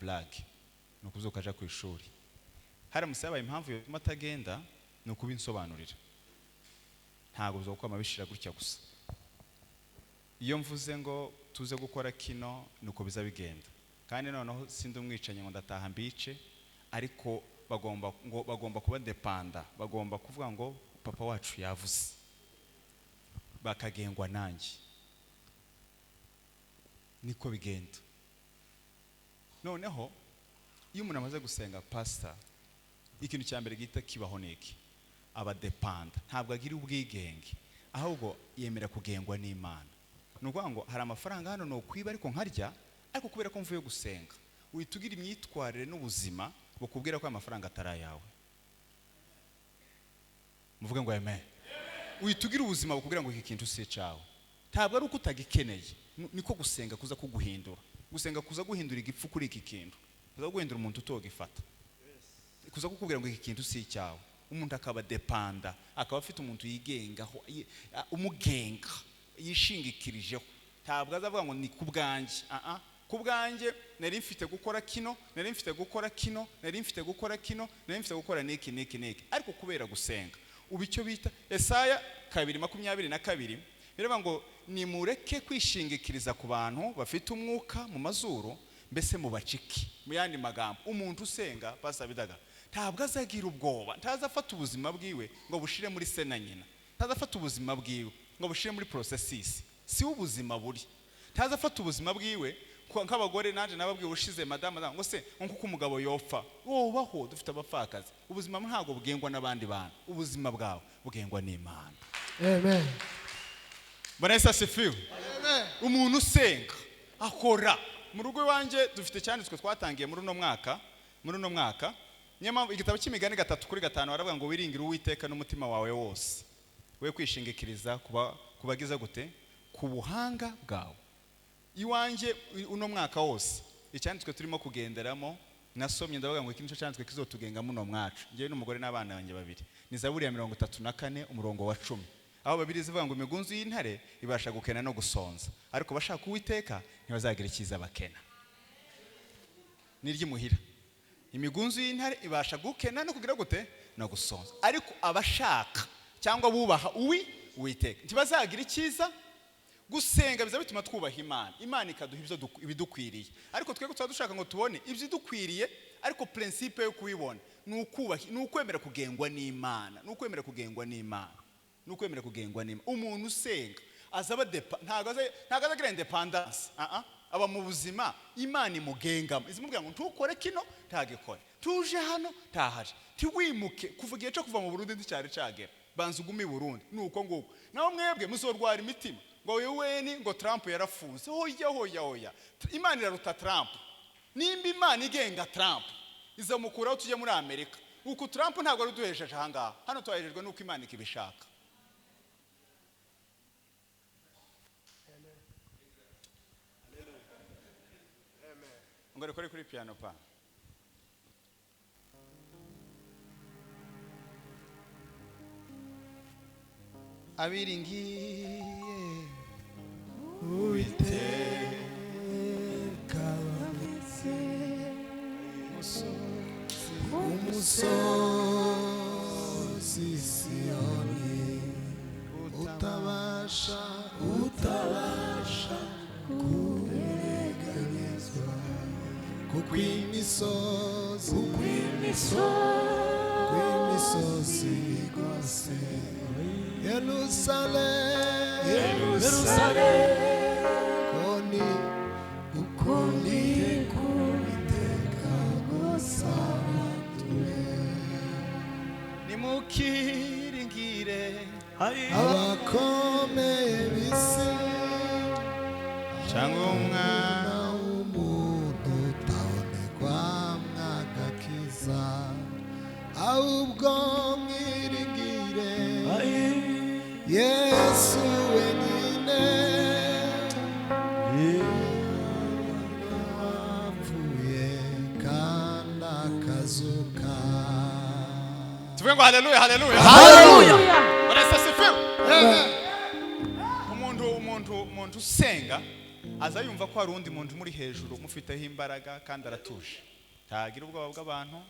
blague nukuzuka aja ku ishuri haramutse yabaye impamvu yo matagenda nukuba insobanurira ntago uzokuba amabishira gutya gusa iyo mvuze ngo tuze gukora kino nuko biza bigenda kandi noneho sindi umwicanye ngo ndataha mbice ariko bagomba kuba depanda bagomba kuvuga ngo papa wacu yavuze bakagengwa nanjye niko bigenda noneho iyo umuntu amaze gusenga pastor ikintu cya mbere gita kibaho neki aba depanda ntabwo agira ubwigenge ahubwo yemera kugengwa n'Imana nukuvuga ngo hari amafaranga hano no kwiba ariko nkarya ariko kubera ko mvuye gusenga uhitugira imyitwarire n'ubuzima bukubwira ko amafaranga atarayawe muvuge ngo amen uhitugira ubuzima bukubwira ngo iki kintu si cyawe ntabwo ari uko utagikeneye niko gusenga kuza kuguhindura gusenga kuza guhindura igipfu kuri iki kintu kuza guhindura umuntu utogifata kuza kukubwira ngo iki kintu si cyawe umuntu akaba depanda akaba afite umuntu yigengaho umugenga yishingikirijeho ntabwo azavuga ngo ni kubwanjye kubwanjye nari mfite gukora kino nari mfite gukora kino nari mfite gukora kino nari mfite gukora neki ariko kubera gusenga ubu icyo bita Yesaya 2:22 biravuga ngo nimureke kwishingikiriza ku bantu bafite umwuka mu mazuru mbese mubaciki mu yandi magambo umuntu usenga pasa bidaga ntabwo azagira ubwoba ntazafata ubuzima bwiwe ngo bushire muri se na nyina ntazafata ubuzima bwiwe ngo bushire muri processes si ubuzima buri ntazafata ubuzima bwiwe nk'abagore nanje nababwiye ushize madame ngo se nkuko umugabo yopfa wobaho dufite abapfakazi ubuzima ntabwo bugengwa n'abandi bantu ubuzima bwawe bugengwa n'Imana amen Barasa sefiwe umuntu usenga akora mu rugo iwanje dufite cyanditswe twatangiye muri uno mwaka nyama igitabo cy'imigani 3:5 baravuga ngo wiringire Uwiteka n'umutima wawe wose we kwishingikiriza kubagiza gute ku buhanga bwawe iwanje uno mwaka wose icyanditswe turimo kugenderamo nasomye ndavuga ngo iki nico cyanditswe kizotugenga muno mwacu ngiye n'umugore n'abana banjye babiri ni Zaburi ya 34 umurongo wa 10 aho babiri zivuga ngo imigunzu y'intare ibasha gukena no gusonza ariko bashaka Uwiteka ntibazagira ikiza bakena niryi muhira imigunzu y'intare ibasha gukena no kugira gute no gusonza ariko abashaka cyangwa bubaha Uwiteka ntibazagira ikiza gusenga biza bituma twubaha Imana ikaduha ibyo ibidukwiriye ariko twego dushaka ngo tubone ibyo dukwiriye ariko principe yo kubibona nukwemera kugengwa n'Imana nukwemera kugengwa n'Imana umuntu usenga azaba ntago azagira independence aba mu buzima Imana imugengamo izimubwira ngo ntukore kino ntagikore tuje hano tahaje tiwimuke kuva igihe cyo kuva mu Burundi ndicyari cagera banza ugumi Burundi nuko nguko naho mwebwe muzorwara imitima ngo yeweni ngo Trump yarafuze hoya Imana iraruta Trump nimba Imana igenga Trump izamukuraho tujye muri Amerika uko Trump ntabwo ari duhesheje ahangaha hano twahejejwe nuko Imana ikibishaka ngore kuri piano pa abiringiye Uwiteka umusozi Siyoni utabasha kureganyezwa kuko imisozi igose Yerusalem ukoni Uwiteka gusabatuye nimukiringire abakomeye bisi cyangwa umwana w'umuntu utabonekwa mwagakiza ahubwo mwiringire Yesu wenyine yapfuye kandi akazuka tuvuge ngo haleluya barasa sefiwe umuntu usenga aza yumva ko hari undi muntu muri hejuru mufiteho imbaraga kandi aratuje, ntagira ubwoba bw'abantu,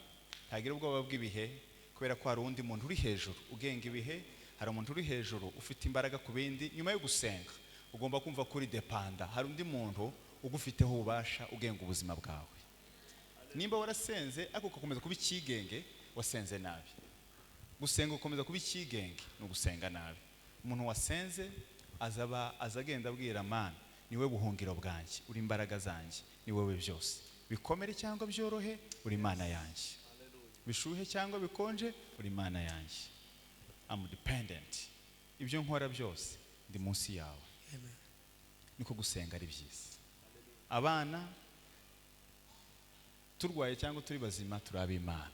ntagira ubwoba bw'ibihe, kubera ko hari undi muntu uri hejuru ugenga ibihe. Hari umuntu uri hejuru ufite imbaraga ku bindi. Nyuma yo gusenga ugomba kumva kuri depanda, hari undi muntu ugufiteho ububasha ugenga ubuzima bwawe. Nimba warasenze ariko ugakomeza kuba ikigenge, wasenze nabi. Gusenga ukomeza kuba ikigenge no gusenga nabi. Umuntu wasenze azagenda abwira Mana, niwe buhungiro bwanjye, uri imbaraga zanjye, ni wowe byose, bikomere cyangwa byorohe, uri Mana yanjye, bishuhe cyangwa bikonje, uri Mana yanjye. I'm dependent. Ibyo nkora byose ndi munsi yawe. Amen. Niko gusenga ari byiza. Abana turwaye cyangwa turi bazima turaba Imana,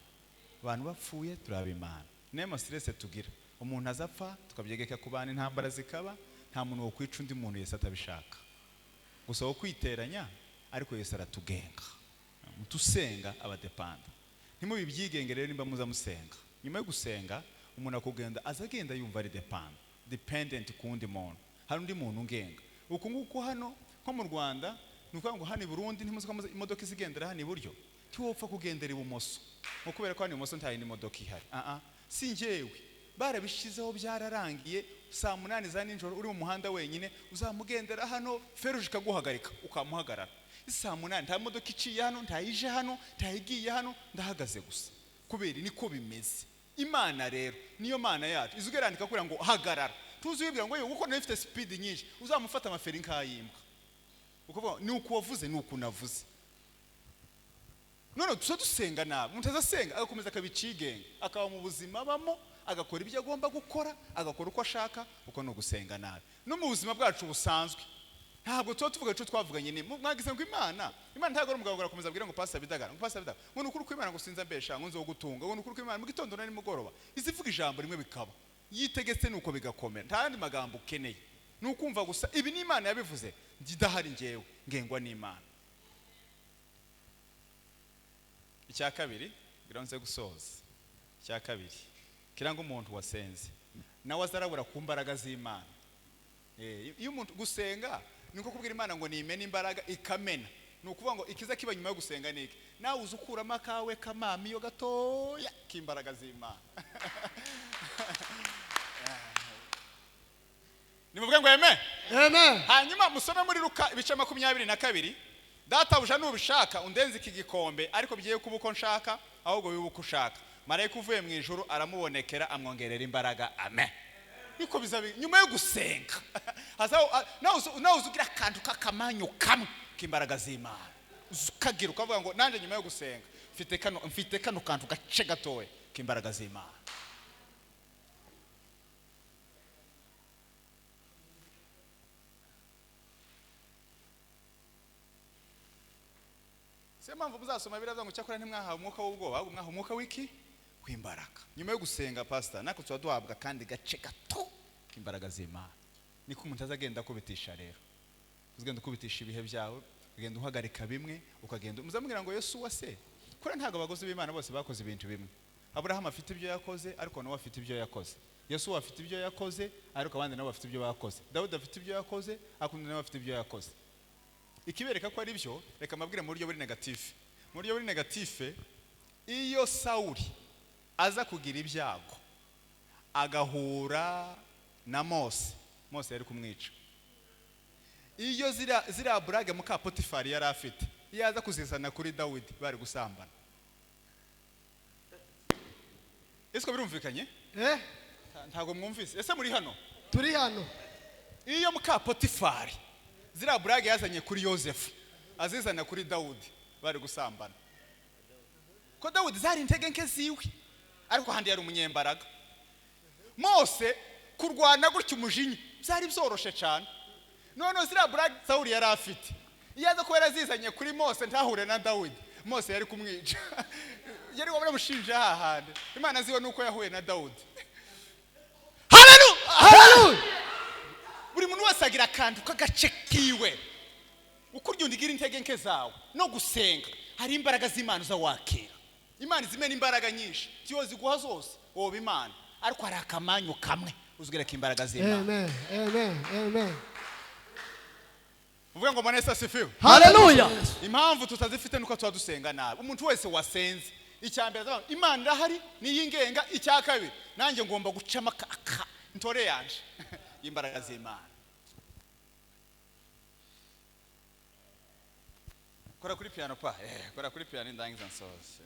abantu bapfuye turaba Imana. Nema stress tugira, umuntu azapfa tukabyegeka ku bana, intambara zikaba, nta muntu wo kwica undi muntu Yesu atabishaka. Gusa wo kwiteranya, ariko Yesu aratugenga. Mutusenga abadepanda. Ntimubibyigenge rero nimba muza musenga. Nyuma yo gusenga umuntu akugenda azagenda yumva ari dependent ku wundi muntu. Hari undi muntu ungenga. Uku nguko hano nko mu Rwanda nuko ngo hano i Burundi ntimuzi imodoka izigendera hano iburyo, ntiwopfa kugendera ibumoso, nko kubera ko hano ibumoso nta yindi modoka ihari. Si njyewe, barabishizeho byararangiye. Saa 8 za nijoro uri mu muhanda wenyine uzamugendera hano, feruje ikaguhagarika ukamuhagarara. Saa 8 nta modoka iciye hano, ntayije hano, ntayigiye hano, ndahagaze gusa. Kubera niko bimeze. Imana rero niyo Mana yacu izugerandika kugira ngo hagarara. Tuzibwira ngo uko nafite speed nyinshi uzamufata amaferi nkayimbwa. Uko ni uko wavuze, ni uko navuze. None dusenga nabi, umuntu azasenga agakomeza akabicigenge, akaba mu buzima bamo, agakora ibyo agomba gukora, agakora uko ashaka, uko no gusenga nabi. No mu buzima bwacu busanzwe ntabwo tuvuga cyo twavuganye ni mwagize ngo Imana ntago ari umugabo arakomeza abwira ngo Pastor Bidagara, ngo Pastor Bidagara, ngo nukuri ko Imana ngo sinza mbesha ngo nzo gutunga, ngo nukuri ko Imana mu gitondo na nimugoroba izivuga ijambo rimwe bikaba yitegetse nuko bigakomera, nta yandi magambo ukeneye, nukumva gusa ibi ni Imana yabivuze, ndidahari ngewe ngengwa n'Imana. Icya kabiri biranze gusoza. Icya kabiri kiranga umuntu wasenze nawe azarabura ku mbaraga z'Imana. Iyo umuntu gusenga niko kubwira Imana ngo nimene imbaraga ikamena, nukuvuga ngo ikiza kiba nyuma yo gusenga niki, nawe uzukurama kawe kamami yo gatoya k'imbaraga z'Imana. Nimuvuge ngo amen. Amen. Hanyuma musome muri Luka ibice 22. Data buja nubishaka undenze iki gikombe, ariko bigiye kuba uko nshaka ahubwo bibe uko ushaka. Marayika uvuye mu ijuru aramubonekera amwongerera imbaraga. Amen. Niko bizabi nyuma yo gusenga. Nawe uzugira akantu k'akamanyu kamwe k'imbaraga z'Imana. Ukagira ukavuga ngo nanje nyuma yo gusenga mfite kano kantu gace gatoye k'imbaraga z'Imana. Sema mvu muzasoma biraza ngo cyakora ntimwahawe umwuka w'ubwoba, ahubwo mwahawe umwuka w'iki? W'imbaraga. Nyuma yo gusenga Pastor nako tuba duhabwa kandi gace gato k'imbaraga z'Imana. Niko umuntu azagenda kubitisha rero. Uzagenda kubitisha ibihe byawe, ugenda uhagarika bimwe, ukagenda muzamubwira ngo Yesu wase. Kora ntago abagozi b'Imana bose bakoze ibintu bimwe. Abraham afite ibyo yakoze, ariko nawe afite ibyo yakoze. Yesu afite ibyo yakoze, ariko abandi nabo bafite ibyo bakoze. Dawudi afite ibyo yakoze, akundi nabo afite ibyo yakoze. Ikibereka ko ari byo, reka mabwire mu buryo buri negative. Mu buryo buri negative, iyo Sauli aza kugira ibyago agahura na Mose yari kumwica. Iyo zira Mbaraga muka Potifari yari afite, iyo aza kuzizana kuri Dawidi bari gusambana. Ese birumvikanye? Ntago mwumvise. Ese muri hano? Turi hano. Iyo muka Potifari zira Mbaraga yazanye kuri Yosefu, azizana kuri Dawudi bari gusambana. Ko Dawudi zari intege nke ziwe, ariko handi yari umunyembaraga. Mose kurwana gutyo umujinya byari byoroshe cyane. None zira Mbaraga Sauli yari afite, yaza ko yarazizanye kuri Mose ntahure na Dawidi, Mose yari kumwica. Yari wabura mushinja hahande. Imana ziwe nuko yahuye na Dawudi. Hallelujah. Buri muntu wese agira akantu k'agace kiwe. Ukuryo ndigira intege nke zawe no gusenga, hari imbaraga z'Imana za wakira. Imana zimena imbaraga nyinshi, tiyo ziguha zose wowe Imana, ariko hari akamanyu kamwe uzugera k'imbaraga z'Imana. Amen. uvuga ngo Yesu asifiwe. Haleluya. Impamvu tutazifite nuko tuba dusenga nabi. Umuntu wese wasenze icyambere azaba Imana irahari niyingenga, icya kabiri nanjye ngomba gucama ntore yanje imbaraga z'Imana. Kora kuri piano pa, kora kuri piano ndangiza nsoze.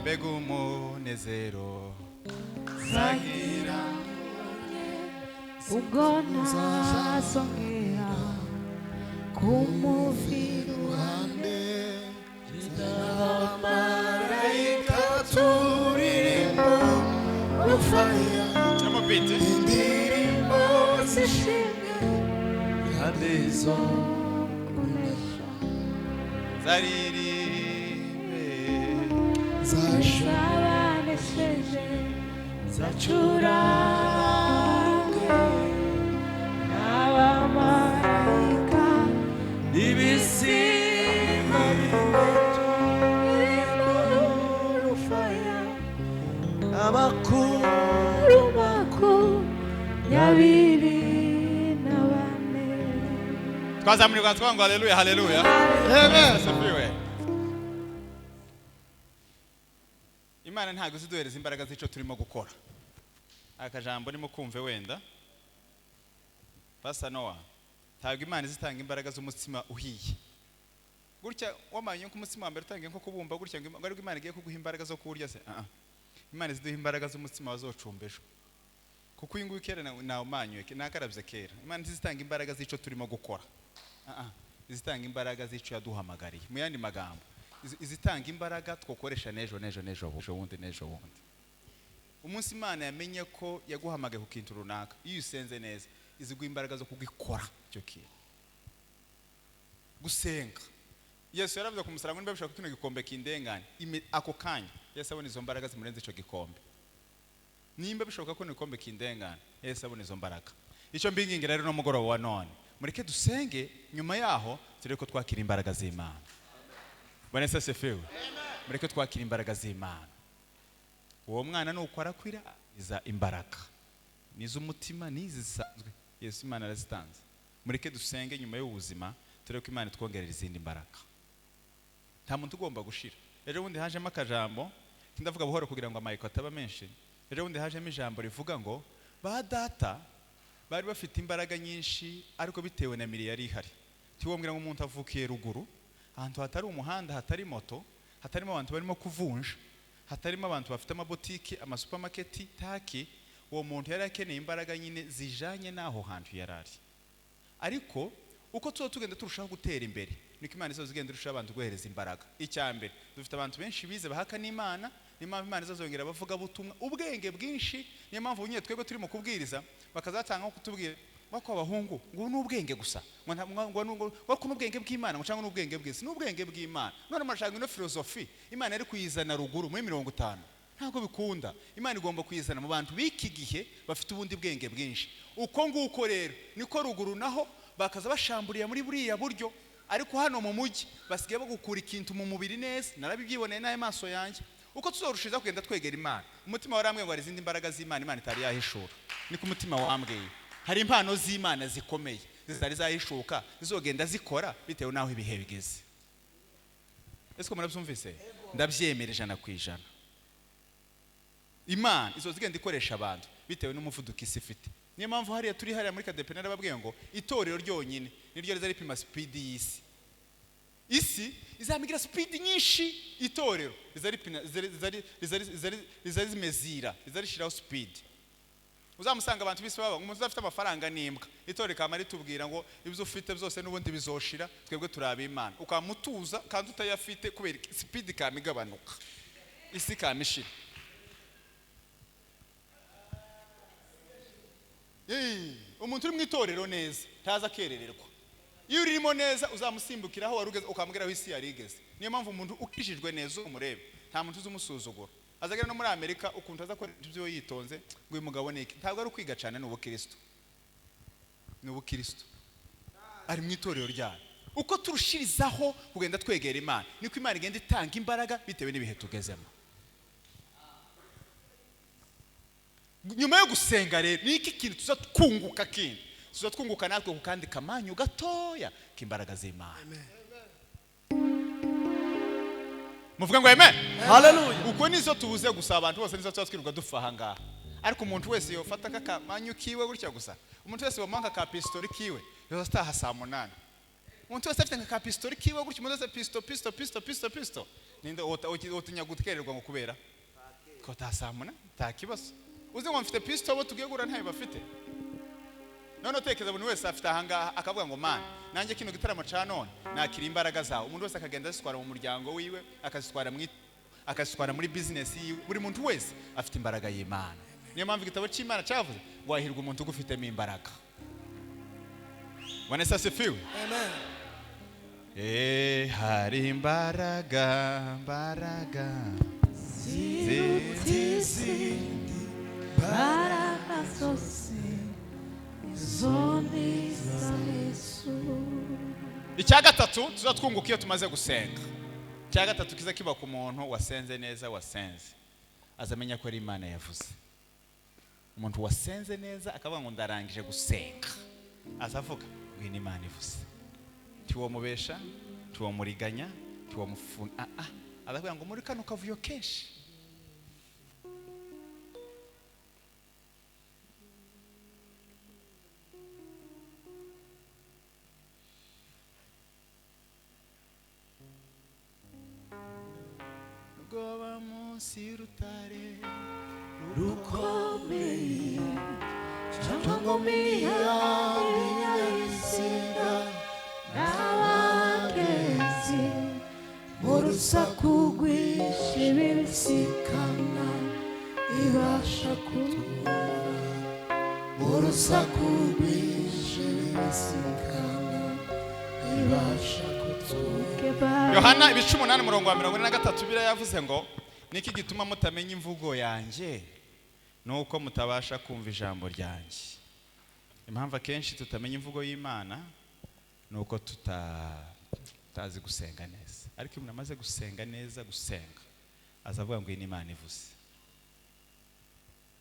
Mbega umunezero zagira ubwo ntazongera kumuvira iruhande n'abamarayika turirimbo rufaya indirimbo zishimye kandi zo kunesha zaririmbe zashabanesheje zacurange n'abamarayika ibisimba b'imitima rufaya abakuru makumyabiri na bane. Twazamurirwa twango haleluya haleluya. Amen. Imana ntago ziduhereza imbaraga z'ico turimo gukora. Akajambo nimo kumve wenda. Pasa Noah. Ntago Imana zitanga imbaraga z'umutsima uhiye. Gutya wamanye ko umutsima wa mbere utangiye nko kubumba gutya ngo ari Imana igiye kuguha imbaraga zo kuwurya se. Imana ziduha imbaraga z'umutsima wazocumbejwe. Kuko ingu kera na umanywe nakarabye kera. Imana zitanga imbaraga z'ico turimo gukora. Zitanga imbaraga z'ico yaduhamagariye. Mu yandi magambo izitanga imbaraga twokoresha nejo wundi. Umunsi Imana yamenye ko yaguhamagaye ku kintu runaka, iyo usenze neza iziguha imbaraga zo kugikora cyo kintu. Gusenga Yesu yaravuze ku musaraba ngo bishaka kutuna gikombe kindengane ako kanya Yesu abona izo mbaraga zimurenze ico gikombe. Nimba bishoboka ko nikombe kindengane Yesu abona izo mbaraga. Ico mbingingira rero no mugoroba wa none mureke dusenge, nyuma yaho tureko twakira imbaraga z'Imana. Bwana Yesu asifiwe. Mureke twakira imbaraga z'Imana. Uwo mwana nuko arakwira iza imbaraga nizo umutima nizisanzwe Yesu Imana arazitanze. Mureke dusenge nyuma y'ubuzima tureko Imana twongerera izindi imbaraga. Nta muntu ugomba gushira. Ejo bundi hajemo akajambo ndavuga buhoro kugira ngo amayiko ataba menshi. Ejo bundi hajemo ijambo rivuga ngo ba data bari bafite imbaraga nyinshi ariko bitewe na miri yari ihari. Tiwombwira ngo umuntu avukiye ruguru ahantu hatari umuhanda, hatari moto, hatarimo abantu barimo kuvunja, hatarimo abantu bafite amabotiki, amasupermarket, taki, uwo muntu yari akeneye imbaraga nyine zijanye naho hantu yarari. Ariko uko tugenda turushaho gutera imbere niko Imana izogenda irusha abantu guhereza imbaraga. Icyambere dufite abantu benshi bize bahaka n'Imana, n'Imana Imana izazongera bavuga butumwa ubwenge bwinshi. Niyo mpamvu nyine twebwe turimo kubwiriza bakazatanga kutubwira bako abahungu ngo n'ubwenge gusa ngo n'ubwenge bw'Imana ngo cyangwa n'ubwenge bw'isi n'ubwenge bw'Imana. None marashaka ino philosophy Imana ari kuyizana ruguru muri 50 ntago bikunda. Imana igomba kuyizana mu bantu biki gihe bafite ubundi bwenge bwinshi. Uko nguko rero niko ruguru naho bakaza bashamburiye muri buriya buryo. Ariko hano mu mujyi basigaye bagukura ikintu mu mubiri neza. Narabibyiboneye naye maso yanjye. Uko tuzorushiza kugenda twegera Imana, umutima warambwiye ngo ari izindi imbaraga z'Imana Imana itari yahishura. Niko umutima wambwiye. Hari impano z'Imana zikomeye zizari zahishuka zizogenda zikora bitewe naho ibihe bigeze. Ese ko murabyumvise? Ndabyemereje na kwijana. Imana izozigenda ikoresha abantu bitewe n'umuvuduko isi ifite. Niyo mpamvu hariya turi hariya muri KDP narababwiye ngo itorero ryonyine niryo riza ripima speed y'isi. Isi izamigira speed nyinshi, itorero izari zimezira, izarishiraho speed. Uzamusanga abantu bise baba umuntu uzafite amafaranga nimbwa, itorero kamari tubwira ngo ibyo ufite byose n'ubundi bizoshira, twebwe turaba Imana. Ukamutuza kandi utayafite kubera speed kamigabanuka, isi kamishira. Umuntu uri mu itorero neza taza kerererwa. Iyo urimo neza uzamusimbukiraho warugeze ukambwiraho isi yarigeze. Niyo mpamvu umuntu ukishijwe neza umurebe nta muntu uzumusuzugura. Azagera no muri Amerika ukuntu azakora ibyo yitonze ngo uyu mugabo niki ntabwo ari ukwiga cyane n'ubukristo. N'ubukristo ari mu itorero ryayo. Uko turushirizaho kugenda twegera Imana niko Imana igenda itanga imbaraga bitewe n'ibihe tugezemo. nyuma yo gusenga rero niki kintu tuzatwunguka kindi tuzatwunguka natwe ku kandi kamanyu gatoya k'imbaraga z'Imana. Muvuga ngo amen. Hallelujah. Uko nizo tubuze gusa abantu bose nizo twatwirirwa dufaha ngaha. Ariko umuntu wese yofata kamanyu kiwe gutya gusa. Umuntu wese wamanka ka pistoli kiwe yoza staha saa 8. Umuntu wese afite ka pistoli kiwe gutya umuntu wese pisto. Ninde otinya gutkererwa ngo kubera ko ta saa 8 ta kibazo. Uzi ngo mfite pisto bo tugegura ntaye bafite. None tekeza buri wese afite ahanga akavuga ngo man nanjye kino gitaramo ca none nakira imbaraga zawo. Umuntu wese akagenda asitwara mu muryango wiwe akasitwara muri business yiwe. Buri muntu wese afite imbaraga y'Imana. Niyo mpamvu igitabo cy'Imana cyavuze wahirwa umuntu ugufitemo imbaraga. Vanessa Sefiwe. Amen. Hari imbaraga Mbaraga zose zoni za Yesu. Icya gatatu tuzatwunguka iyo tumaze gusenga. Icya gatatu kiza kiba ku muntu wasenze neza wasenze azamenya ko ari Imana yavuze. Umuntu wasenze neza akavuga ngo ndarangije gusenga azavuga ngo ni Imana ivuze. Tiwo mubesha, tiwo muriganya, tiwo mufuna azavuga ngo muri kano kavuyo kenshi goba munsi rutare Rukomeye Changomiya Isinga N'abagenzi mu rusaku rwinshi bibisikana ibasha kutwumva mu rusaku rwinshi bibisikana ibasha kutwumva. Yohana 8:43 bira yavuze ngo niki gituma mutamenya imvugo yanjye nuko mutabasha kumva ijambo ryanjye. Impamvu akenshi tutamenya imvugo y'Imana nuko tutazi gusenga neza. Ariko umuntu amaze gusenga neza gusenga azavuga ngo ni Imana ivuze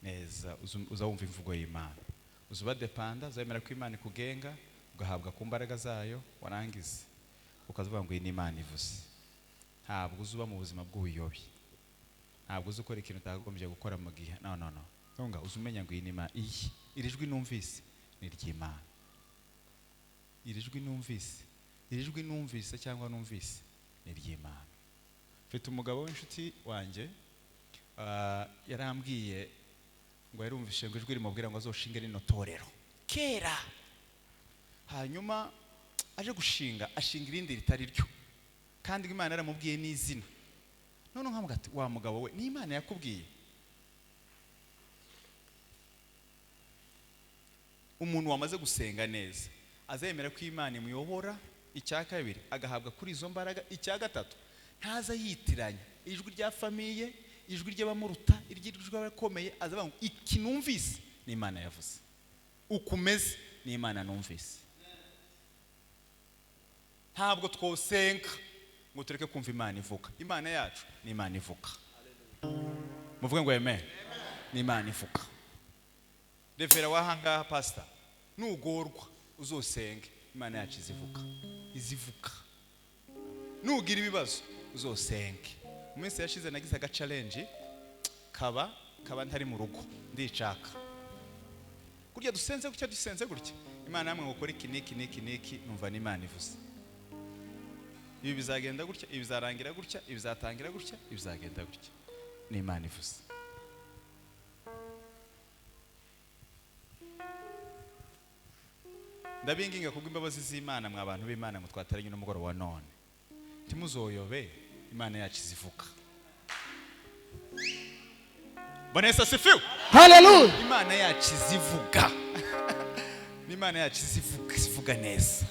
neza. Uzawumva imvugo y'Imana, uzuba depanda, uzemera ko Imana ikugenga, ugahabwa ku mbaraga zayo, warangiza ukavuga ngo ni Imana ivuze. Ntabwo uzuba mu buzima bw'ubuyobi, ntabwo uzi ukora ikintu utagombye gukora mu gihe no ntunga uzumenya ngo ni Imana. Iri jwi numvise ni ry'Imana. Iri jwi numvise cyangwa numvise ni ry'Imana. Mfite umugabo w'inshuti wanjye yarambwiye ngo yarumvishe ngo ijwi rimubwira ngo azoshinge rino torero kera, hanyuma aje gushinga ashinga irindi ritari ryo kandi Imana yaramubwiye n'izina. None nkamuga ati wa mugabo we ni Imana yakubwiye? Umuntu wamaze gusenga neza azemera ko Imana imuyobora. Icya kabiri agahabwa kuri izo mbaraga. Icya gatatu ntaza yitiranya ijwi rya famiye, ijwi ry'abamuruta, ijwi ry'abakomeye. Azavuga ngo iki numvise ni Imana yavuze, ukumeze ni Imana numvise. Ntabwo twosenga ngo tureke kumva Imana ivuga. Imana yacu ni Imana ivuga. Muvuge ngo amen. Ni Imana ivuga. Revera wahanga pastor nugorwa uzosenge Imana yacu izivuga. Nugira ibibazo uzosenge. Mu minsi yashize nagize aga challenge kaba ntari mu rugo ndicaka. Kurya dusenze gutya Imana namwe gukora iki niki numva ni Imana ivuze. Ibi bizagenda gutya, ibi bizarangira gutya, ibi bizatangira gutya, ibi bizagenda gutya. Ni Imana ivuze. Ndabinginga kubw'imbabazi z'Imana mwa abantu b'Imana ngo twataranye n'umugoroba wa none. Timuzoyobe Imana yacu izivuga. Vanessa Sefiwe. Hallelujah. Imana yacu izivuga. Ni Imana yacu izivuga neza.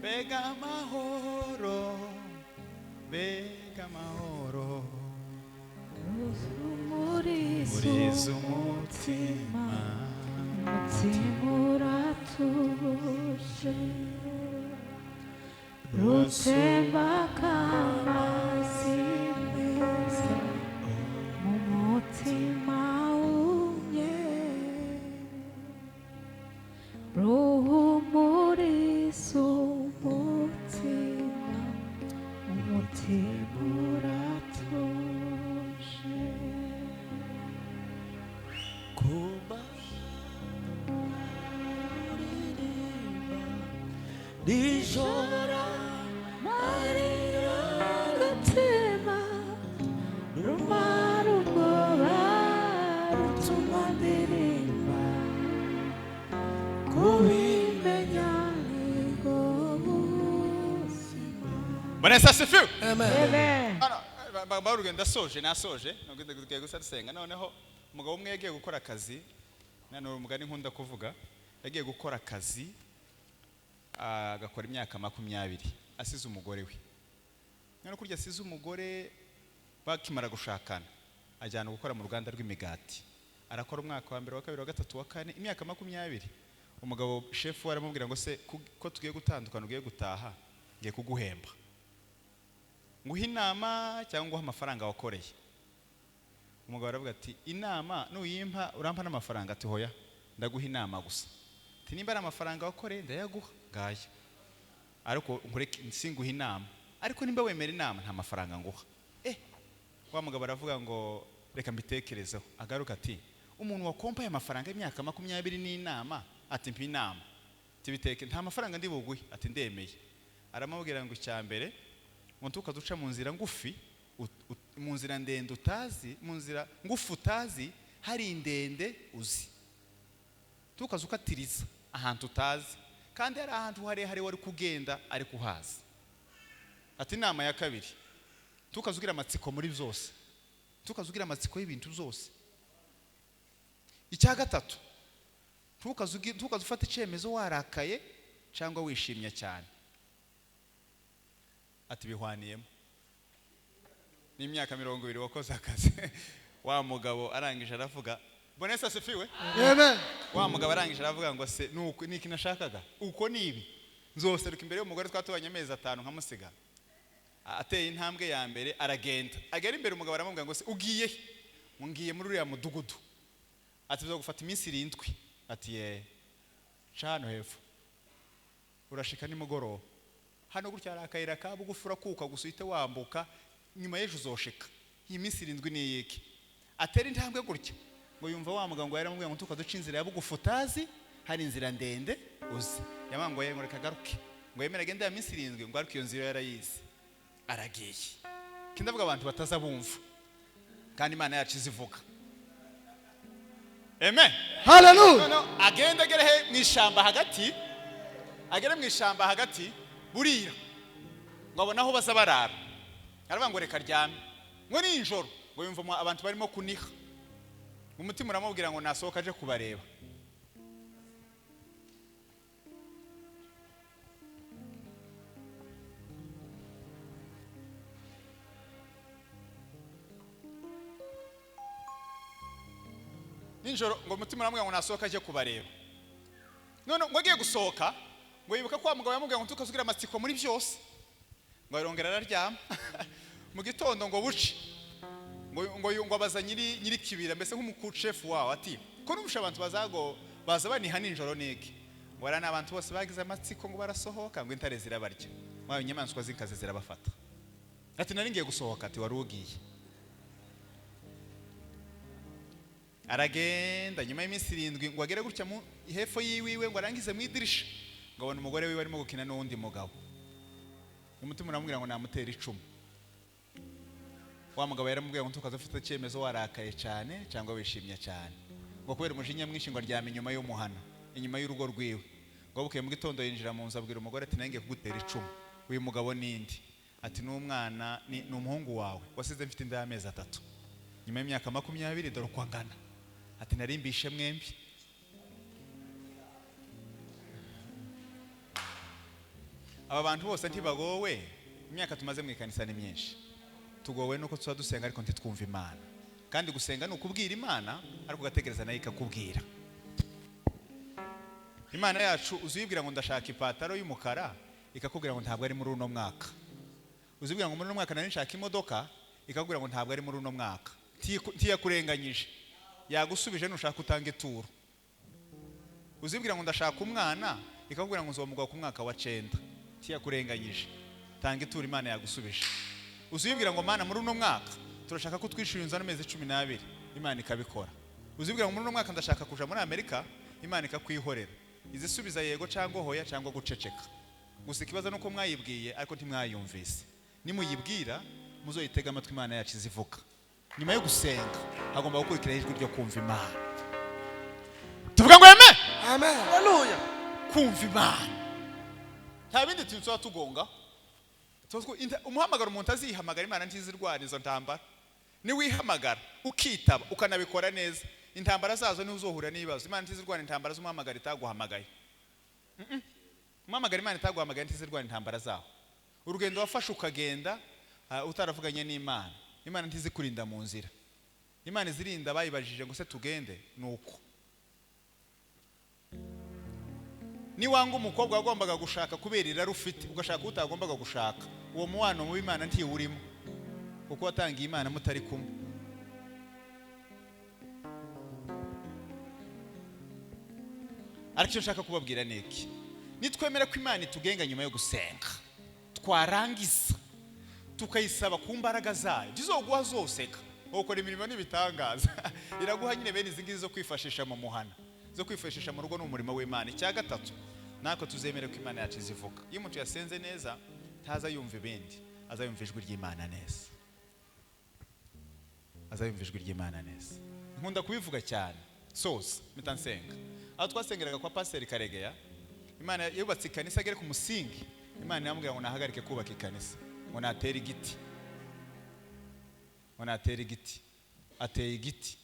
Bega amahoro murizo umutima uratuje rutemba k'amazi meza nijora marira agatima rumara ubwoba rutuma ndirimba kubimenya nibwo buzima. Bonesa sifiwe. Amen. Baruge ndasoje nasoje ngiye gusa dusenga noneho umugabo umwe yagiye gukora akazi none umugani nkunda kuvuga yagiye gukora akazi agakora imyaka 20 asize umugore we none kurya asize umugore bakimara gushakana ajyana gukora mu ruganda rw'imigati arakora umwaka wa mbere wa kabiri wa gatatu wa kane imyaka 20 umugabo chef waramubwira ngo se ko tugiye gutandukana ugiye gutaha ngiye kuguhemba nguha inama cyangwa nguha amafaranga wakoreye. Umugabo aravuga ati inama nuyimpa urampa n'amafaranga ati hoya ndaguha inama gusa ati nimba ari amafaranga wakoreye ndayaguha ngaya ariko nkureke nsinguha inama ariko nimba wemera inama nta mafaranga nguha. Wa mugabo aravuga ngo reka mbitekerezeho agaruka ati umuntu wakompaye amafaranga y'imyaka 20 n'inama ati mpa inama tibiteke nta mafaranga ndi buguhe ati ndemeye. Aramubwira ngo icyambere muntu ukaduca mu nzira ngufi mu nzira ndende utazi mu nzira ngufu utazi hari ndende uzi tukazukatiriza ahantu utazi kandi ari ahantu hari wari kugenda ari kuhaza. Ati inama ya kabiri tukazugira amatsiko muri byose tukazugira amatsiko y'ibintu byose. Icya gatatu tukazufata icyemezo warakaye cyangwa wishimye cyane. Ati bihwaniyemo n'imyaka 20 wakoze akazi. Wa mugabo arangije aravuga Bonesa sifiwe. Amen. Wa mugabo arangije aravuga ngo se nuko niki nashakaga uko nibi nzoseruka imbere y'umugore twatubanye amezi 5 nkamusiga. Ateye intambwe ya mbere aragenda agera imbere umugabo aramubwira ngo se ugiye mungiye muri uriya mudugudu ati bizo gufata iminsi 7. Ati ye cano hepfo urashika nimugoroba hano gutya arakayira kabugufura kuka gusuyite wambuka nyuma y'ejo uzoshika iyi minsi 7 ni yiki. Atera intambwe gutya ngo yumva wa mugabo ngo yaramubwira ngo tukaduca inzira yabugufutazi hari inzira ndende uzi yamango ye ngo reka garuke ngo yemera agenda ya minsi 7 ngo ariko iyo nzira yarayizi aragiye. Kindavuga abantu batazabumva kandi Imana yacu izivuga. Amen. Hallelujah. No agenda gerehe mwishamba hagati agere mwishamba hagati burira ngo abona aho bazabarara aravuga ngo reka ryame ngo ni injoro ngo yumva abantu barimo kuniha umutima uramubwira ngo nasohoka aje kubareba. Ninjoro ngo umutima uramubwira ngo nasohoka aje kubareba none ngo agiye gusohoka ngo yibuka kwa mugabo yamubwira ngo tukazugira amatsiko muri byose ngo arongera araryama. Mu gitondo ngo buci ngo abaza nyiri kibira mbese nk'umukuchef wawe ati ko n'ubusha abantu baza baniha ninjoro niki ngo ara n'abantu bose bagize amatsiko ngo barasohoka ngo intare zirabarya mwayo inyamaswa z'inkazi zirabafata. Ati nari ngiye gusohoka ati warugiye. Aragenda nyuma y'iminsi 7 ngo agere gutya mu hepfo yiwiwe ngo arangize mu idirisha ngo abone umugore wiwe arimo gukina n'undi mugabo. Umutima uramubwira ngo namutera icumu. Wa mugabo yaramubwira ngo tukazafata icyemezo warakaye cyane cyangwa wishimye cyane ngo kubera umujinya mwinshi ngo aryame inyuma y'umuhana inyuma y'urugo rwiwe ngo buke mu gitondo yinjira mu nzu abwira umugore ati nange kugutera icumu uyu mugabo nindi ati n'umwana ni umuhungu wawe wasize mfite inda y'amezi 3 nyuma y'imyaka 20 dore kwangana ati narimbishe mwembi. Aba bantu bose ntibagowe imyaka tumaze mu ikanisa ni myinshi tugowe nuko tuba dusenga ariko ntitwumva Imana kandi gusenga nukubwira Imana ariko gatekereza nayo ikakubwira. Imana yacu uzibwira ngo ndashaka ipataro y'umukara ikakubwira ngo ntabwo ari muri uno mwaka. Uzibwira ngo muri uno mwaka nari nshaka imodoka ikakubwira ngo ntabwo ari muri uno mwaka. Tiyakurenganyije yagusubije nushaka utange turo. Uzibwira ngo ndashaka umwana ikakubwira ngo nzomugwa ku mwaka wa 9 tiyakurenganyije tange turo Imana yagusubije. Uzibwira ngo Mana muri uno mwaka turashaka ko twishurunza n'amezi 12 Imana ikabikora. Uzibwira ngo muri uno mwaka ndashaka kuja muri Amerika Imana ikakwihorera izisubiza yego cyangwa hoya cyangwa guceceka. gusa ikibazo nuko mwayibwiye ariko ntimwayumvise. Nimuyibwira muzoyitega amatwi Imana yacu izivuga. Nyuma yo gusenga hagomba gukurikira ijwi ryo kumva Imana. Tuvuga ngo amen. Amen. Haleluya. Kumva Imana. Nta bindi tuba tugonga. Umuhamagara umuntu azihamagara Imana ntizirwana izo ntambara. Ni wihamagara ukitaba ukanabikora neza. Intambara zazo ni uzohura n'ibibazo. Imana ntizirwana intambara z'umuhamagara itaguhamagaye. Umuhamagara Imana itaguhamagaye ntizirwana intambara zaho. Urugendo wafashe ukagenda utaravuganye n'Imana. Imana ntizikurinda mu nzira. Imana izirinda bayibajije ngo se tugende nuko. Ni wanga umukobwa wagombaga gushaka kubera irari ufite ugashaka utagombaga gushaka. Uwo muwano mu Imana ntiwurimo. Kuko watangiye Imana mutari kumwe. Ariko icyo nshaka kubabwira niki. Nitwemera ko Imana itugenga nyuma yo gusenga. Twarangiza tukayisaba ku mbaraga zayo. Zizoguha zose ka. Ukora imirimo n'ibitangaza. Iraguha nyine bene izingizi zo kwifashisha mu muhana. Zo kwifashisha mu rugo n'umurimo w'Imana. Icya gatatu nako tuzemere ko Imana yacu izivuga. Iyo umuntu yasenze neza ntaza yumva ibindi, azayumva ijwi ry'Imana neza. Azayumva ijwi ry'Imana neza. Nkunda kubivuga cyane. Soza mitansenga. Aho twasengeraga kwa Pastor Karegeya, Imana yubatse ikanisa agere ku musingi. Imana yamubwira ngo nahagarike kubaka ikanisa. Ngo natera igiti. Ngo natera igiti. Ateye igiti.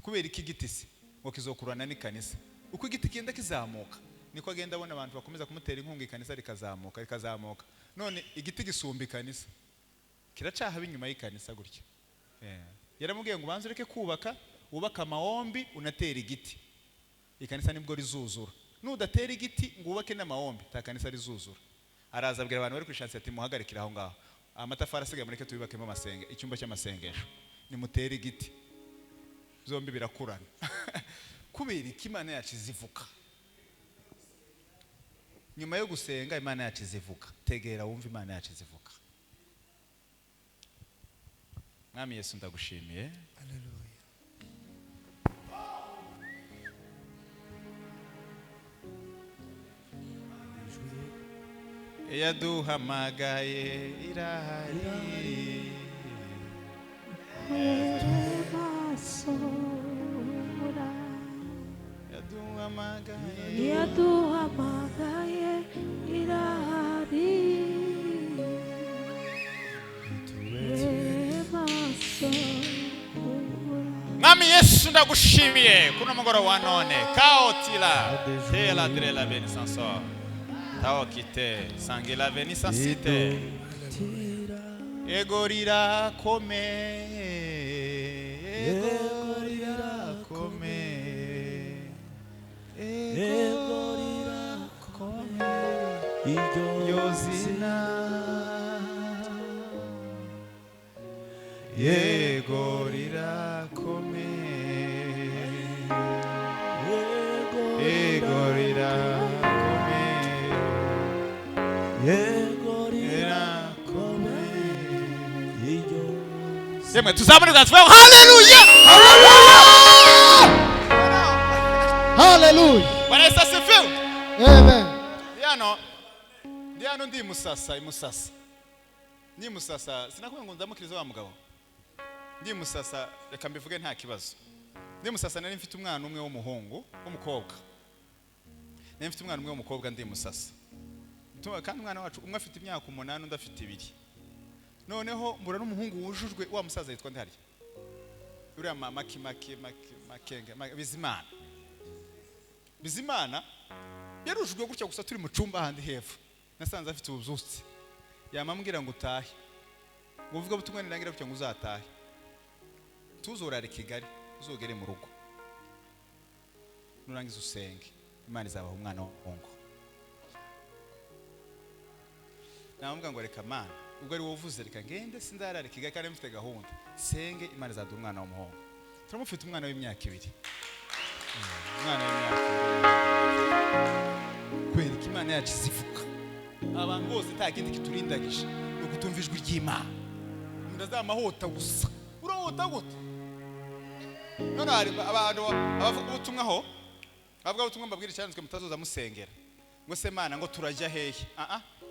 Kubera iki giti se? Ngo kizokurana n'ikanisa. Uko igiti kigenda kizamuka niko agenda abona abantu bakomeza kumutera inkunga ikanisa rikazamuka. None igiti gisumba ikanisa. Kiracaha binyuma y'ikanisa gutyo. Yaramubwiye ngo banze ureke kubaka, ubaka amahombi unatera igiti. Ikanisa nibwo rizuzura. Nudatera igiti ngo ubake n'amahombi, ta kanisa rizuzura. Araza abwira abantu bari kwishatse ati muhagarikira aho ngaho. Amatafari asigaye mureke tubibakemo amasenge, icyumba cy'amasengesho. Ni mutere igiti. Zombi birakurana. Kubera iki Imana yacu izivuga. Nyuma yo gusenga Imana yacu izivuga. Tegera wumva Imana yacu izivuga. Mwami Yesu ndagushimiye. Haleluya. Yaduhamagaye irahari. Yaduhamagaye irahari. Mwami Yesu ndagushimiye kuno mugoroba wa none. Kaotila tela drela benisanso. Taokite sangila venisasite. Egorira kome. Egorira kome. Egorira kome. Yozina. Egorira kome. Egorira kome. Egorira kome. Yemwe tuzabone gatswe. Hallelujah. Hallelujah. Bwana Yesu asifiwe. Amen. Ndiano ndi musasa imusasa. Ni musasa sinakuvuga ngo ndamukiriza wa mugabo. Ndi musasa reka mbivuge nta kibazo. Ndi musasa nari mfite umwana umwe w'umuhungu w'umukobwa. Nari mfite umwana umwe w'umukobwa ndi musasa. Kandi umwana wacu umwe afite imyaka 8 undi afite 2. Noneho mbura n'umuhungu wujujwe wa musaza yitwa ndahari. Uriya Bizimana. Bizimana yarujujwe gutya gusa turi mu cumba handi hepfo. Nasanze afite ubuzutsi. Yamambwira ngo utahe. Ngo uvuga butumwa nirangira gutya ngo uzatahe. Tuzorare Kigali, uzogere mu rugo. Nurangiza usenge. Imana izabaha umwana w'umuhungu. Namubwira ngo reka Mana, ubwo ari wovuze reka ngende sindarare Kigali kandi mfite gahunda. Senge Imana izaduha umwana w'umuhungu. Turamufite umwana w'imyaka 2. Umwana w'imyaka 2. Kweri ko Imana yacu izivuga. Abantu bose nta kindi kiturindagije no kutumva ijwi ry'Imana. Ndazamahota gusa. Urahota gute? None hari abantu abavuga ubutumwa ho. Abavuga ubutumwa mbabwira cyane mutazoza musengera. ngo se Mana ngo turajya hehe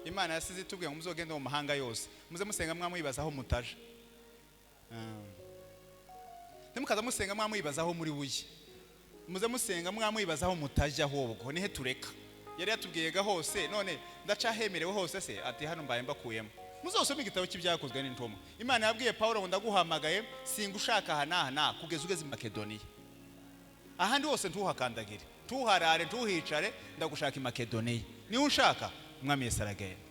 Imana yasize itubwiye ngo muzogende mu mahanga yose muze musenga mwibazaho mutaje Ntimukaza musenga mwibazaho muri buye muze musenga mwibazaho mutaje ahubwo nihe tureka yari yatubwiyega hose none ndacahemerewe hose se ati hano mbaye mbakuyemo muzosoma igitabo cy'ibyakozwe n'intumwa Imana yabwiye Paulo ngo ndaguhamagaye singa ushaka hana kugeza ugeze Makedoniya ahandi hose ntuhakandagire ntuharare ntuhicare ndagushaka i Makedoniya niwe ushaka umwami Yesu aragenda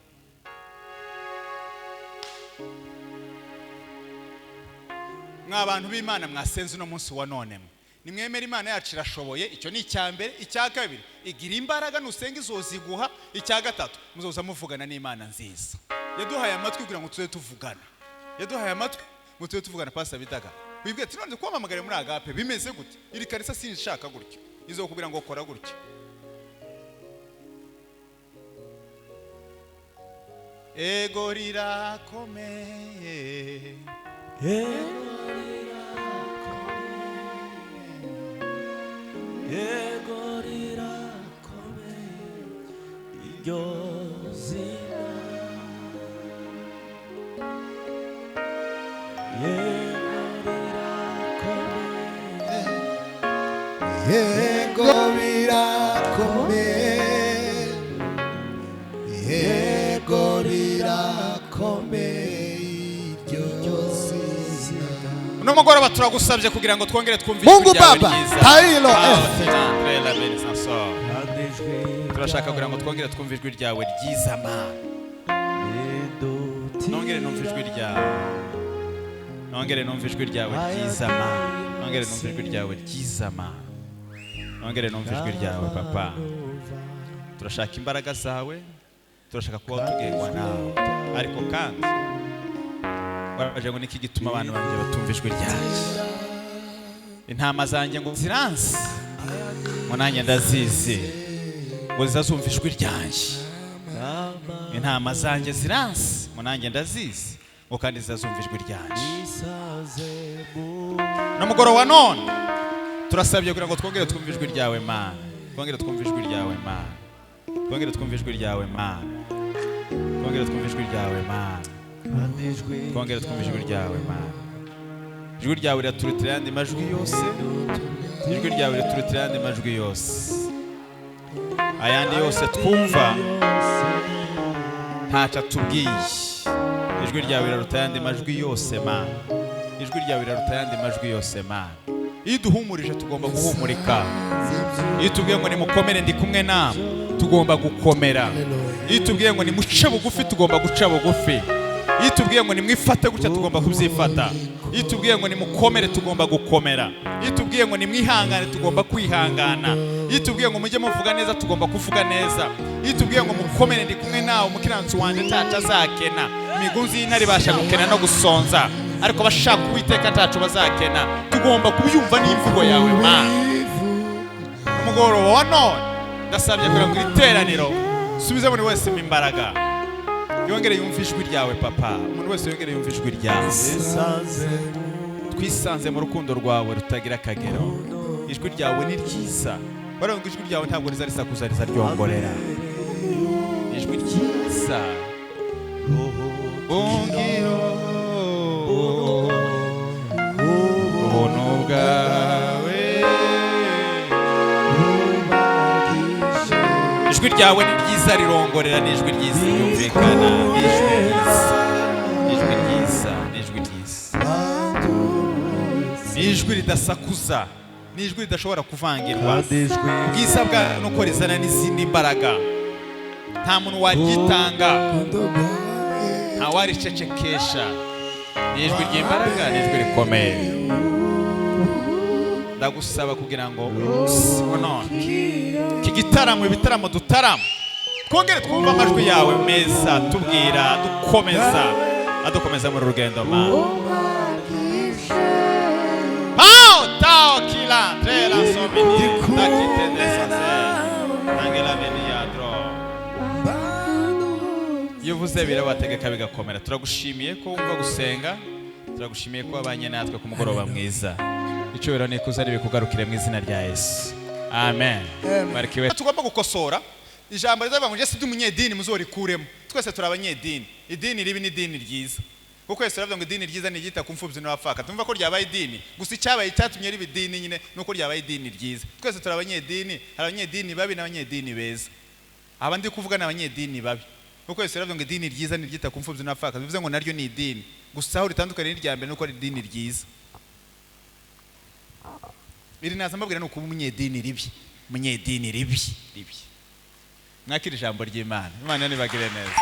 mwabantu b'Imana mwasenze no munsi wa none nimwemera Imana yacu irashoboye icyo ni icyambere icyakabiri igira imbaraga nusenga izoziguha icyagatatu muzoza muvugana n'Imana nziza yaduhaye amatwi kugira ngo tuze tuvugana yaduhaye amatwi ngo tuze tuvugana Pastor Bidaga wibwiye ati none kwamamagara muri agape bimeze gute iri kanisa sinshaka gutyo izo kugira ngo ukora gutyo ego rirakomeye ego rirakomeye iryo zina ego rirakomeye ego rirakomeye iryo zina uno mugoroba turagusabye kugira ngo twongere twumve Mungu Baba Tailo turashaka kugira ngo twongere twumve ijwi ryawe ryiza Mana nongere numve ijwi ryawe nongere numve ijwi ryawe ryiza Mana nongere numve ijwi ryawe ryiza Mana nongere numve ijwi ryawe Papa turashaka imbaraga zawe turashaka kuba tugengwa nawe ariko kandi waraje ngo niki gituma abantu banjye batumva ijwi ryawe intama zanjye ngo ziranse ngo nanjye ndazizi ngo zizazumva ijwi ryanjye intama zanjye ziranse ngo nanjye ndazizi ngo kandi zizazumva ijwi ryanjye n'umugoroba wa none turasabye kugira ngo twongere twumve ijwi ryawe Mana twongere twumve ijwi ryawe Mana twongere twumve ijwi ryawe Mana twongere twumve ijwi ryawe Mana twongere twumve ijwi ryawe Mana ijwi ryawe riraturutira ayandi majwi yose ijwi ryawe riraturutira ayandi majwi yose ayandi yose twumva ntacyo atubwiye ijwi ryawe riraruta ayandi majwi yose Mana ijwi ryawe riraruta ayandi majwi yose Mana iyo duhumurije tugomba guhumurika iyo tubwiye ngo nimukomere ndi kumwe nawe tugomba gukomera iyo tubwiye ngo nimuce bugufi tugomba guca bugufi iyo tubwiye ngo nimwifate gutya tugomba kubyifata iyo tubwiye ngo nimukomere tugomba gukomera iyo tubwiye ngo nimwihangane tugomba kwihangana iyo tubwiye ngo mujye muvuga neza tugomba kuvuga neza iyo tubwiye ngo mukomere ndi kumwe nawe umukiranutsi wanjye ntacu azakena imigunzi y'intare ibasha gukena no gusonza ariko bashaka Uwiteka ntacu bazakena tugomba kubyumva n'imvugo yawe Mana umugoroba wa none ndasabye kugira ngo iteraniro subize buri wese imbaraga yongere yumve ijwi ryawe Papa umuntu wese yongere yumve ijwi ryawe twisanze mu rukundo rwawe rutagira akagero ijwi ryawe ni ryiza baranga ijwi ryawe ntabwo riza risakuza riza ryongorera ijwi ryiza bongiro ubuntu bwawe ijwi ryawe ni ryiza rirongorera ni ijwi ryiza ryumvikana ni ijwi ryiza ni ijwi ryiza ni ijwi ryiza ni ijwi ridasakuza ni ijwi ridashobora kuvangirwa ubwiza bwawe nuko rizana n'izindi mbaraga nta muntu waryitanga nta waricecekesha ni ijwi ry'imbaraga ni ijwi rikomeye ndagusaba kugira ngo iki gitaramo ibitaramo dutaramo twongere twumve amajwi yawe meza tubwira dukomeza muri rugendo Mana tao kila trela somini dakitendesase angela veniadro yuvuze birabategeka bigakomera turagushimiye ko wumva gusenga turagushimiye ko wabanye natwe ku mugoroba mwiza icyubahiro n'ikuzo ari bikugarukire mu izina rya Yesu amen barikiwe tugomba gukosora ijambo rizavuga ngo Yesu umunyedini muzorikuremo twese turi abanyedini idini ribi ni idini ryiza kuko Yesu aravuga ngo idini ryiza ni igita ku mfubyi n'abapfaka tumva ko ryabaye idini gusa icyabaye icyatumye riba idini nyine nuko ryabaye idini ryiza twese turi abanyedini abanyedini babi n'abanyedini beza abandi kuvuga n'abanyedini babi kuko Yesu aravuga ngo idini ryiza ni igita ku mfubyi n'abapfaka bivuze ngo naryo ni idini gusa aho ritandukanye n'irya mbere nuko ari idini ryiza iri naza mbabwira nuko umunyedini ribi munyedini ribi mwakira ijambo ry'Imana Imana nibagire neza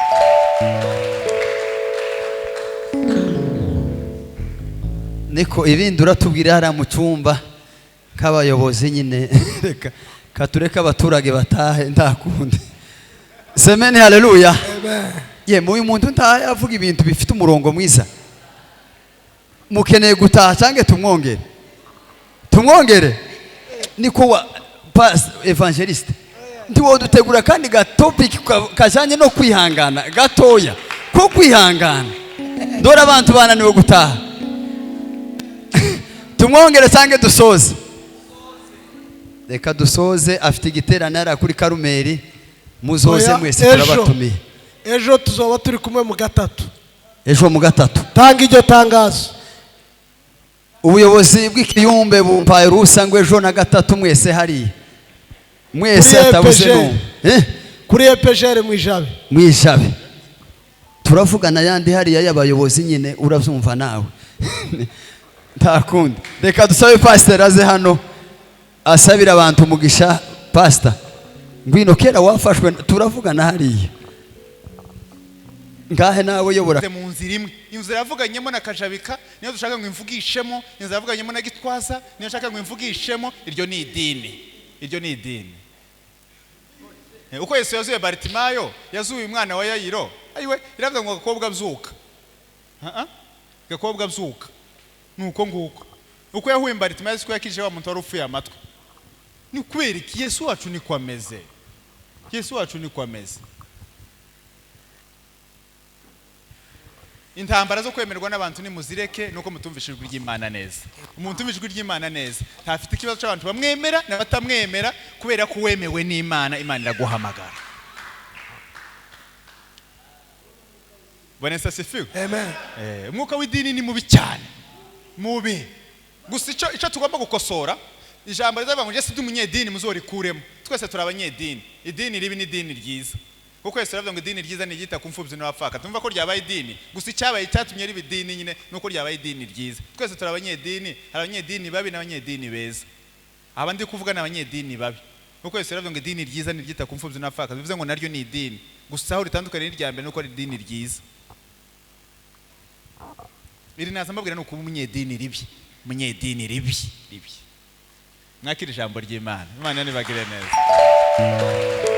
niko ibindi uratubwira hariya mu cyumba k'abayobozi nyine reka katureka abaturage batahe ndakunde semeni haleluya ye mu muntu ntahe avuga ibintu bifite umurongo mwiza mukeneye gutaha cyangwa tumwongere niko wa evangeliste ndiwo dutegura kandi topic kajanye no kwihangana gatoya ko kwihangana ndora abantu bananiwe gutaha tumwongere cyangwa dusoze reka dusoze afite igiteranira kuri Karumeri muzoze mwese turabatumiye ejo tuzoba turi kumwe mu gatatu tanga iryo tangazo ubuyobozi bw'ikiyumbe bumpaye rusa ngo ejo na gatatu mwese hari mwese atabuze no kuri EPGR mwijabe turavugana yandi hariya y'abayobozi nyine uravyumva nawe ntakundi reka dusabe pastor aze hano asabira abantu umugisha pastor ngwino kera wafashwe turavugana hariya ngahe nawe yobora mu nzira imwe inzira yavuganyemo na Kajabika niyo dushaka ngo imvugishemo inzira yavuganyemo na Gitwaza niyo dushaka ngo imvugishemo iryo ni idini uko Yesu yazuye Bartimayo yazuye umwana wa Yayiro ayiwe iravuga ngo gakobwa bzuka nuko nguko uko yahuye Bartimayo siko yakije wa muntu wari upfuye amatwi ni kweri Yesu wacu ni kwameze intambara zo kwemerwa n'abantu ni muzireke nuko mutumvishijwe ry'Imana neza umuntu umvishijwe ry'Imana neza ntafite ikibazo cy'abantu bamwemera n'abatamwemera kubera ko wemewe n'Imana Imana iraguhamagara Bwana sasifiwe amen umwuka w'idini ni mubi cyane mubi gusa icyo tugomba gukosora ijambo rizavuga ngo Yesu umunyedini muzorikuremo twese turi abanyedini idini ribi ni idini ryiza kuko Yesu aravuga ngo idini ryiza ni igita ku mfubyi n'abapfaka tumva ko ryabaye idini gusa icyabaye icyatumye riba idini nyine nuko ryabaye idini ryiza twese turi abanyedini babi n'abanyedini beza abandi kuvuga n'abanyedini babi kuko Yesu aravuga ngo idini ryiza ni igita ku mfubyi n'abapfaka bivuze ngo naryo ni idini gusa aho ritandukanye n'irya mbere nuko ari idini ryiza iri naza mbabwira nuko umunyedini ribi mwakira ijambo ry'Imana Imana nibagire neza